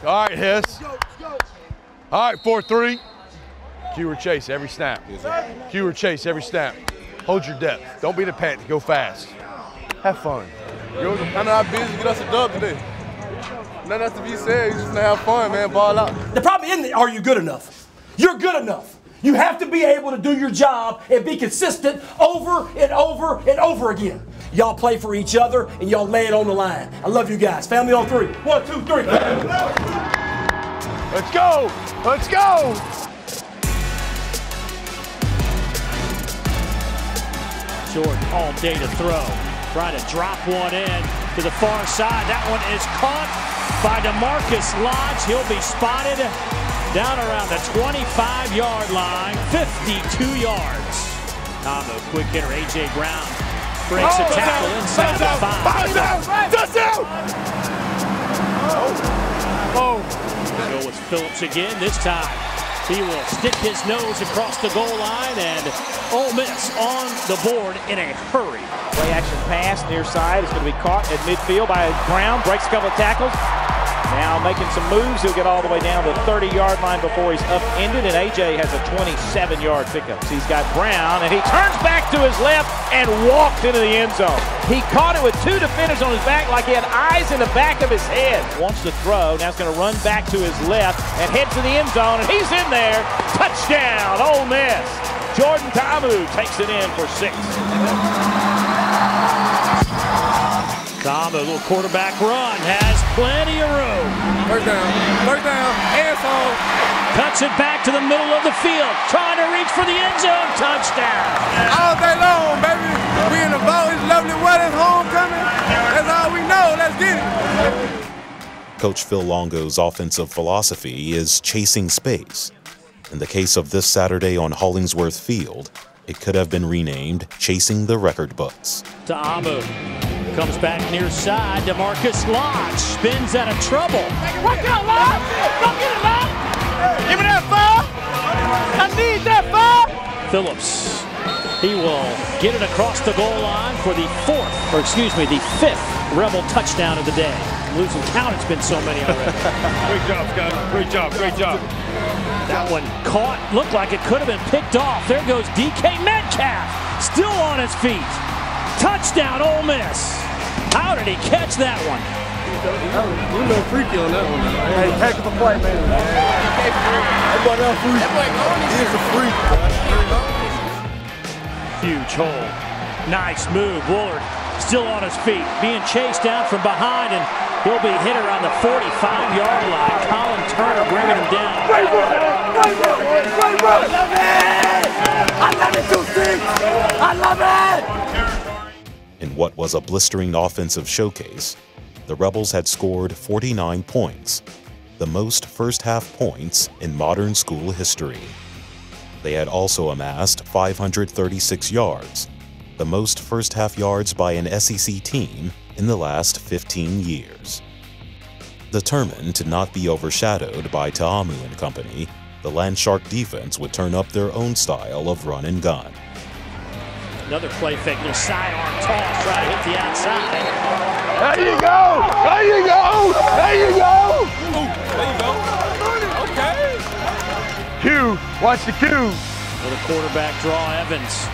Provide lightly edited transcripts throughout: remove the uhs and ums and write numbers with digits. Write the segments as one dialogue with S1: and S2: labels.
S1: All right, Hess. All right, 4-3. Cue or chase every snap. Cue or chase every snap. Hold your depth. Don't be the panic. Go fast. Have fun.
S2: I know how busy get us a dub today. Nothing else to be said. You just gonna have fun, man. Ball out.
S3: The problem isn't, are you good enough? You're good enough. You have to be able to do your job and be consistent over and over and over again. Y'all play for each other and y'all lay it on the line. I love you guys. Family on 3. 1, 2, 3.
S1: Let's go. Let's go.
S4: Jordan all day to throw. Trying to drop one in to the far side. That one is caught by DeMarcus Lodge. He'll be spotted down around the 25-yard line, 52 yards. Combo, quick hitter, A.J. Brown breaks a tackle inside the 5.
S1: Touchdown!
S4: Go with Phillips again. This time he will stick his nose across the goal line, and Ole Miss on the board in a hurry.
S5: Play action pass near side is going to be caught at midfield by Brown. Breaks a couple of tackles. Now making some moves. He'll get all the way down to the 30-yard line before he's upended, and A.J. has a 27-yard pickup. So he's got Brown, and he turns back to his left and walks into the end zone. He caught it with 2 defenders on his back like he had eyes in the back of his head. Wants to throw. Now he's going to run back to his left and head to the end zone, and he's in there. Touchdown, Ole Miss. Jordan Ta'amu takes it in for 6.
S4: Tom, a little quarterback run, has plenty of room.
S2: First down, asshole.
S4: Cuts it back to the middle of the field, trying to reach for the end zone. Touchdown.
S2: All day long, baby. We in the boat, it's lovely weather, it's homecoming. That's all we know, let's get it.
S6: Coach Phil Longo's offensive philosophy is chasing space. In the case of this Saturday on Hollingsworth Field, it could have been renamed Chasing the Record Books.
S4: Ta'amu comes back near side. DeMarcus Lodge spins out of trouble.
S5: Work out, Lodge! Go get it, Lodge! Give me that 5! I need that 5!
S4: Phillips, he will get it across the goal line for the 5th Rebel touchdown of the day. Losing count, it's been so many already.
S1: Great job, Scott. Great job, great job.
S4: That one caught, looked like it could have been picked off. There goes DK Metcalf, still on his feet. Touchdown, Ole Miss. How did he catch that one?
S2: You a little freaky on that one.
S3: Hey, heck of a play, man.
S2: That boy that freak. He is a freak.
S4: Huge hole. Nice move. Woolard still on his feet, being chased down from behind, and he'll be hit around the 45-yard line. Colin Turner bringing him down.
S3: Great run! I love it! I love it, 2-6! I love it!
S6: In what was a blistering offensive showcase, the Rebels had scored 49 points, the most first-half points in modern school history. They had also amassed 536 yards, the most first-half yards by an SEC team in the last 15 years. Determined to not be overshadowed by Ta'amu and company, the Landshark defense would turn up their own style of run and gun.
S4: Another play fake, little sidearm toss, trying to hit the outside.
S1: There you go! There you go! There you go!
S2: There you go. Okay.
S1: Q, watch the Q.
S4: With a quarterback draw, Evans.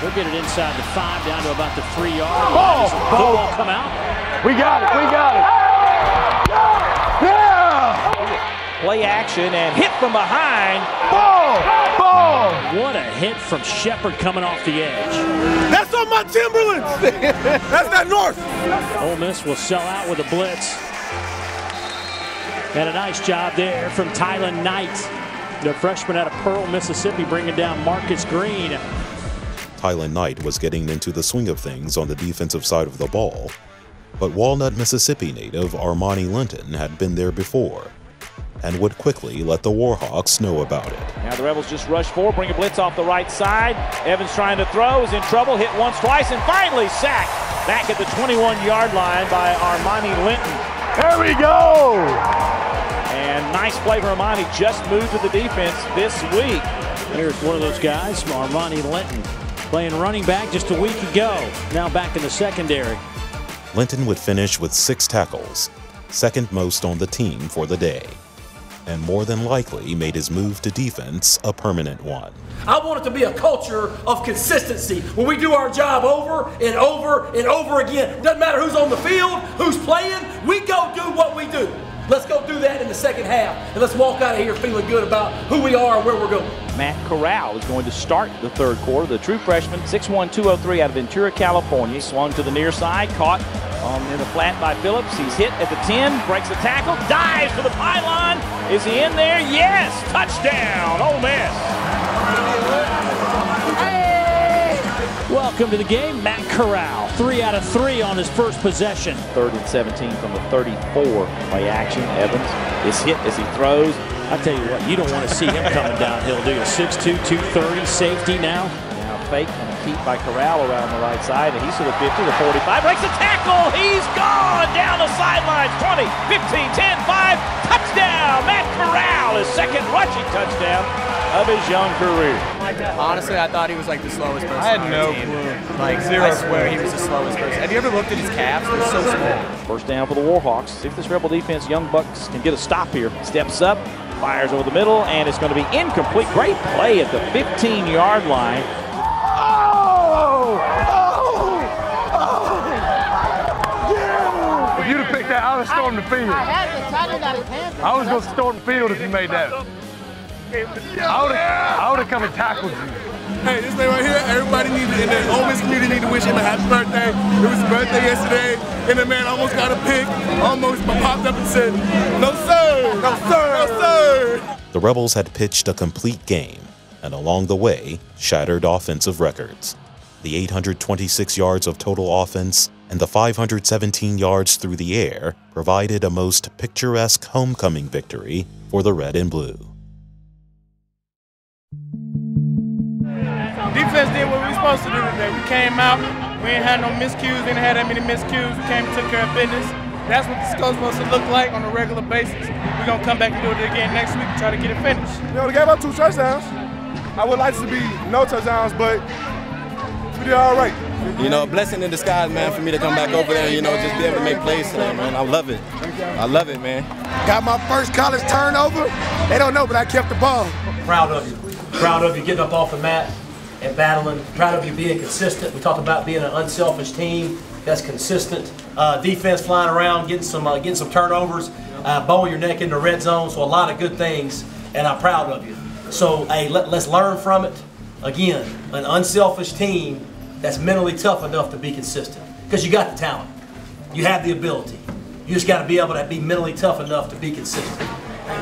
S4: We'll get it inside the 5, down to about the 3-yard line.
S1: Ball!
S4: Football come out.
S1: We got it, we got it. Yeah!
S5: Play action and hit from behind.
S1: Ball! Ball!
S4: What a hit from Shepard coming off the edge.
S2: That's on my Timberlands. That's that North.
S4: Ole Miss will sell out with a blitz. And a nice job there from Tylen Knight, the freshman out of Pearl, Mississippi, bringing down Marcus Green.
S6: Tylen Knight was getting into the swing of things on the defensive side of the ball, but Walnut, Mississippi native Armani Linton had been there before and would quickly let the Warhawks know about it.
S5: Now the Rebels just rush forward, bring a blitz off the right side. Evans trying to throw, is in trouble, hit once, twice, and finally sacked back at the 21-yard line by Armani Linton.
S1: There we go!
S5: And nice play for Armani, just moved to the defense this week.
S4: Here's one of those guys, Armani Linton, playing running back just a week ago, now back in the secondary.
S6: Linton would finish with 6 tackles, second most on the team for the day, and more than likely made his move to defense a permanent one.
S3: I want it to be a culture of consistency when we do our job over and over and over again. Doesn't matter who's on the field, who's playing, we go do what we do. Let's go do that in the second half, and let's walk out of here feeling good about who we are and where we're going.
S5: Matt Corral is going to start the third quarter. The true freshman, 6'1", 203 out of Ventura, California. Swung to the near side, caught in the flat by Phillips. He's hit at the 10, breaks the tackle, dives for the pylon. Is he in there? Yes! Touchdown, Ole Miss.
S4: Welcome to the game, Matt Corral. 3 out of 3 on his first possession.
S5: 3rd and 17 from the 34. Play action. Evans is hit as he throws.
S4: I tell you what, you don't want to see him coming downhill, do you? 6'2", 230, safety now.
S5: Now fake and a keep by Corral around the right side, and he's to the 50, the 45, breaks the tackle. He's gone down the sidelines. 20, 15, 10, 5, touchdown. Matt Corral, his second rushing touchdown of his young career.
S7: Honestly, I thought he was like the slowest person.
S8: I had no clue.
S7: Like, I swear he was the slowest person. Have you ever looked at his calves? They're so small.
S5: First down for the Warhawks. See if this Rebel defense, Young Bucks, can get a stop here. Steps up, fires over the middle, and it's going to be incomplete. Great play at the 15-yard line.
S1: If you'd have picked that, I would have stormed the field. I was going to storm the field if you made that. I would have come and tackled you.
S2: Hey, this man right here, everybody in the Ole Miss community need to wish him a happy birthday. It was his birthday yesterday, and the man almost got a pick, almost popped up and said, "No sir, no sir, no sir."
S6: The Rebels had pitched a complete game, and along the way, shattered offensive records. The 826 yards of total offense and the 517 yards through the air provided a most picturesque homecoming victory for the Red and Blue.
S8: Defense did what we were supposed to do today. We came out, we ain't had no miscues, we didn't have that many miscues. We came and took care of business. That's what the score's supposed to look like on a regular basis. We're going to come back and do it again next week and try to get it finished.
S2: You know, they gave up 2 touchdowns. I would like to be no touchdowns, but we did all right.
S9: You know, a blessing in disguise, man, for me to come back over there and, you know, just be able to make plays today, man. I love it. I love it, man.
S2: Got my first college turnover. They don't know, but I kept the ball.
S3: Proud of you. Proud of you getting up off the mat and battling. Proud of you being consistent. We talked about being an unselfish team that's consistent. Defense flying around, getting some turnovers, bowing your neck in the red zone. So a lot of good things, and I'm proud of you. So hey, let's learn from it. Again, an unselfish team that's mentally tough enough to be consistent, because you got the talent, you have the ability. You just got to be able to be mentally tough enough to be consistent.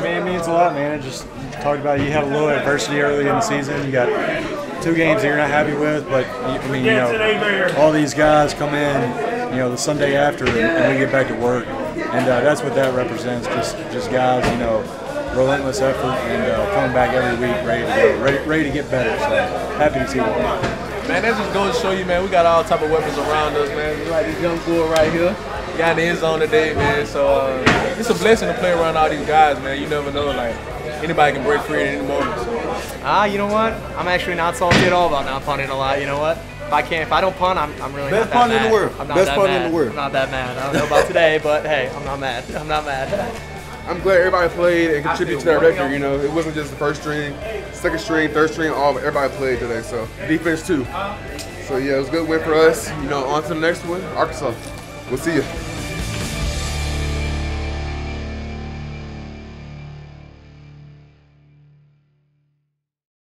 S10: Man, it means a lot, man. It just talked about you had a little adversity early in the season. You got 2 games that you're not happy with, but I mean, you know, all these guys come in, you know, the Sunday after, and we get back to work, and that's what that represents. Just guys, you know, relentless effort and coming back every week, ready to go, ready to get better. So happy to see that.
S8: Man, that just goes to show you, man, we got all type of weapons around us, man. We like this young bull right here. We got in the end zone today, man. So it's a blessing to play around all these guys, man. You never know, like, anybody can break free at any moment. So.
S7: You know what? I'm actually not salty at all about not punting a lot. You know what? If I don't punt, I'm really not that mad.
S9: Best punt in the world.
S7: I'm not
S9: Best
S7: that
S9: punt
S7: mad.
S9: in the world.
S7: I'm not that mad. I don't know about today, but hey, I'm not mad. I'm not mad.
S2: I'm glad everybody played and contributed to that record. You know, it wasn't just the first string, second string, third string, everybody played today. So defense too. So yeah, it was a good win for us. You know, on to the next one, Arkansas. We'll see you.